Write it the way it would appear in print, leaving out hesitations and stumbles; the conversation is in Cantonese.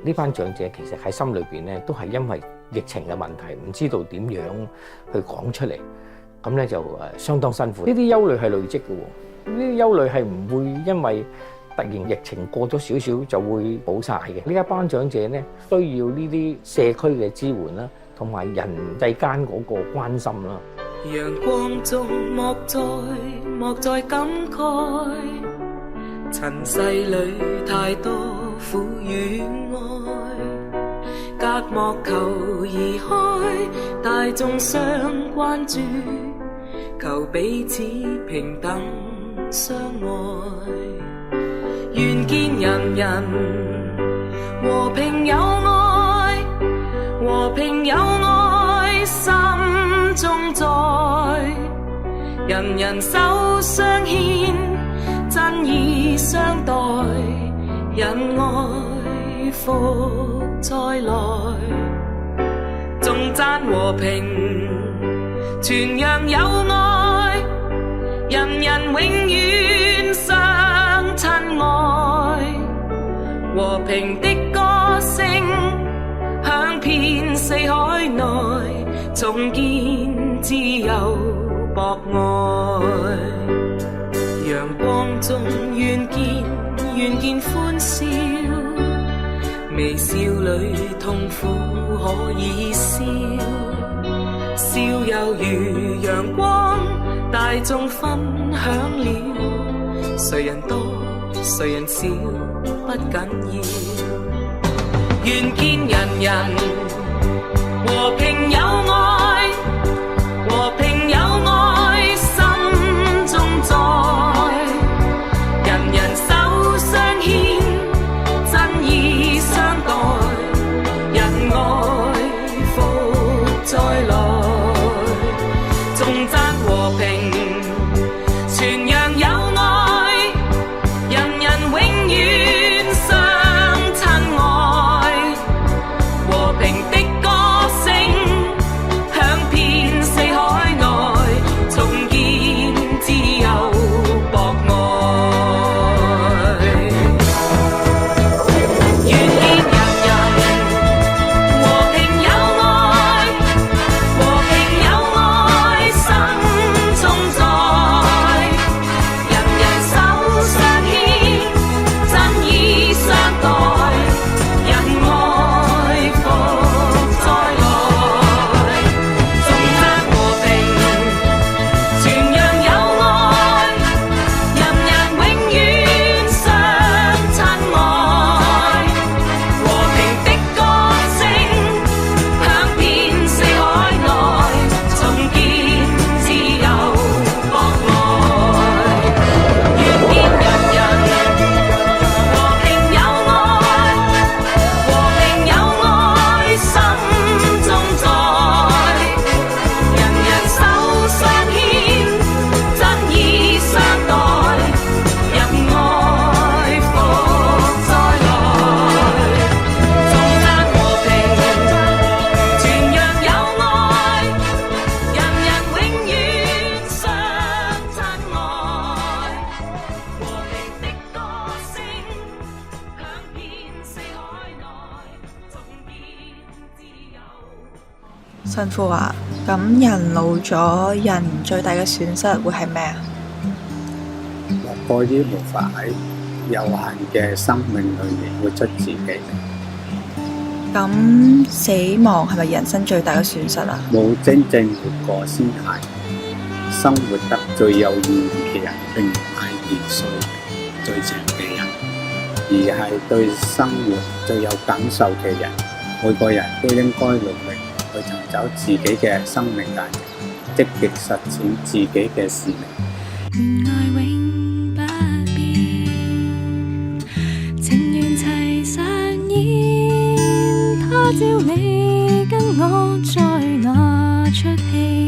呢班長者其實喺心裏邊咧都係因為疫情嘅問題，唔知道點樣去講出嚟，咁咧就相當辛苦。呢啲憂慮係累積嘅喎，呢啲憂慮係唔會因為突然疫情過咗少少就會冇晒嘅。呢一班長者咧需要呢啲社區嘅支援啦，同埋人際間嗰個關心啦。陽光中莫再感慨，塵世裏太多苦與愛，隔膜求移開，大眾相關注，求彼此平等相愛，願見人人和平有愛，和平有愛心中在，人人手相牽，真意相待，忍愛福再來，頌讚和平，傳揚友愛，人人永遠相親愛，和平的歌聲響遍四海內，重建自由博愛，陽光中願見歡笑，微笑裏痛苦可以消，笑猶如陽光，大眾分享了，誰人多誰人少不緊要，願見人人和平有愛，和平有愛心中在，人人手相牽，真意相待，仁愛福再來，頌讚和平，傳揚友愛，人人永遠相親愛，和平的歌聲響遍四海內，重建自由博愛，願見人人和平有愛，和平有愛心中在，人人手相牽，真意相待，仁愛福再來，頌讚和平，傳揚友愛，人人永遠相親愛，和平的歌聲響遍四海內，重建自由博愛，願見人人和平有愛，和平有愛心中在，人人手相牽，真意相待，仁愛福再來，頌讚和平，傳揚友愛，人人永遠相親愛，和平的歌聲響遍四海內，重建自由。神父話：咁人老咗，人最大嘅損失會係咩啊？莫過於無法喺有限嘅生命裏面活出自己，咁死亡係咪人生最大嘅損失啊？冇真正活過先係。生活得最有意義嘅人，並唔係年歲最長嘅人，而係對生活最有感受嘅人。每個人都應該努力去尋找自己嘅生命價值，積極實踐自己嘅使命。願愛永不變，情願齊上演，他朝你跟我再拿出戲。